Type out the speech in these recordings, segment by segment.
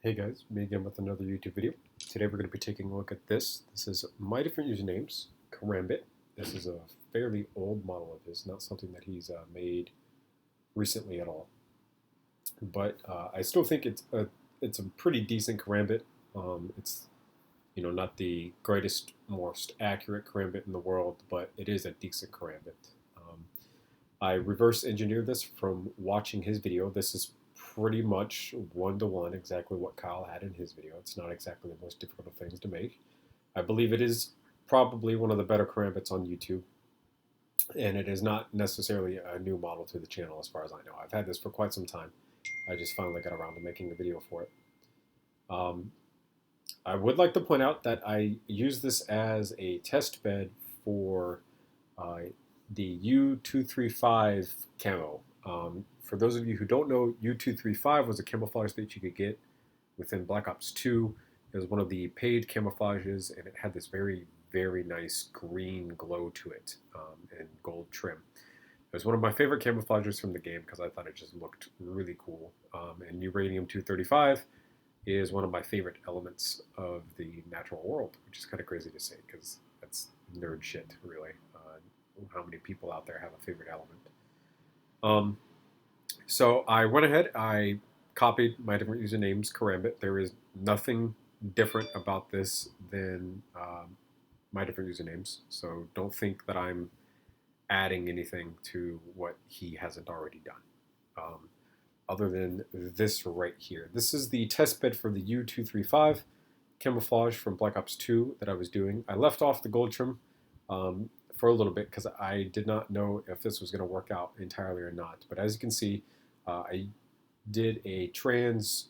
Hey guys, me again with another YouTube video. Today we're going to be taking a look at this. This is my different usernames, Karambit. This is a fairly old model of his, not something that he's made recently at all. But I still think it's a pretty decent Karambit. It's not the greatest, most accurate Karambit in the world, but it is a decent Karambit. I reverse engineered this from watching his video. This is pretty much one-to-one exactly what Kyle had in his video. It's not exactly the most difficult of things to make. I believe it is probably one of the better Karambits on YouTube, and it is not necessarily a new model to the channel as far as I know. I've had this for quite some time. I just finally got around to making a video for it. I would like to point out that I use this as a test bed for the U-235 camo. For those of you who don't know, U-235 was a camouflage that you could get within Black Ops 2. It was one of the paid camouflages, and it had this very, very nice green glow to it and gold trim. It was one of my favorite camouflages from the game because I thought it just looked really cool. And Uranium-235 is one of my favorite elements of the natural world, which is kind of crazy to say because that's nerd shit, really. How many people out there have a favorite element? So I went ahead, I copied my different usernames, Karambit. There is nothing different about this than my different usernames, so don't think that I'm adding anything to what he hasn't already done. Other than this right here. This is the test bed for the U-235 camouflage from Black Ops 2 that I was doing. I left off the gold trim for a little bit because I did not know if this was going to work out entirely or not. But as you can see, I did a trans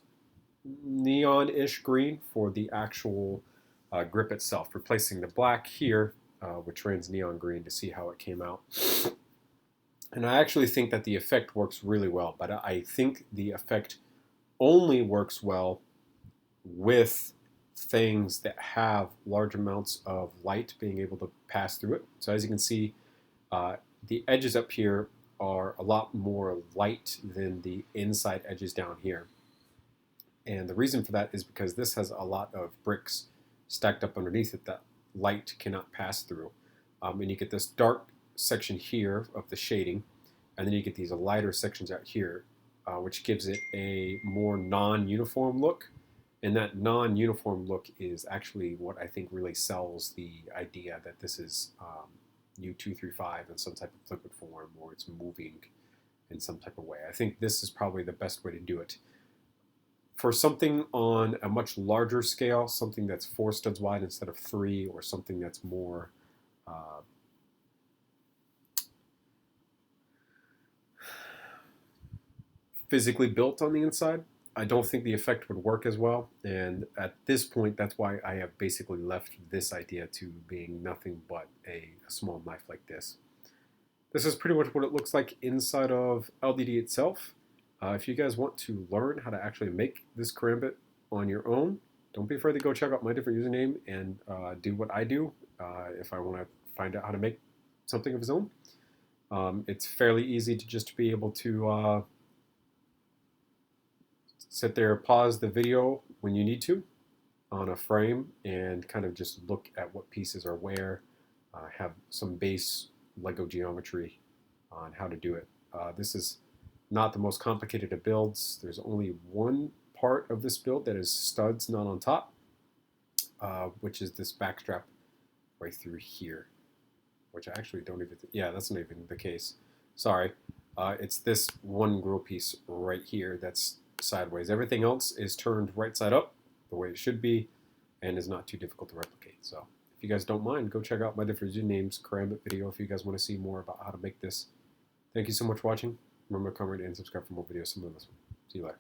neon-ish green for the actual grip itself, replacing the black here with trans neon green to see how it came out. And I actually think that the effect works really well, but I think the effect only works well with things that have large amounts of light being able to pass through it. So as you can see, the edges up here are a lot more light than the inside edges down here. And the reason for that is because this has a lot of bricks stacked up underneath it that light cannot pass through. And you get this dark section here of the shading, and then you get these lighter sections out here, which gives it a more non-uniform look. And that non-uniform look is actually what I think really sells the idea that this is U-235 in some type of liquid form, or it's moving in some type of way. I think this is probably the best way to do it. For something on a much larger scale, something that's 4 studs wide instead of 3, or something that's more physically built on the inside, I don't think the effect would work as well. And at this point, that's why I have basically left this idea to being nothing but a small knife like this. This is pretty much what it looks like inside of LDD itself. If you guys want to learn how to actually make this Karambit on your own, don't be afraid to go check out my different username and do what I do if I want to find out how to make something of his own. It's fairly easy to just be able to sit there, pause the video when you need to on a frame and kind of just look at what pieces are where, have some base Lego geometry on how to do it. This is not the most complicated of builds. There's only one part of this build that is studs not on top, which is this backstrap right through here, which I actually don't even, yeah, that's not even the case. Sorry. It's this one grill piece right here that's sideways. Everything else is turned right side up the way it should be and is not too difficult to replicate. So if you guys don't mind, go check out my different usernames Karambit video if you guys want to see more about how to make this. Thank you so much for watching. Remember to comment and subscribe for more videos similar to this one. See you later.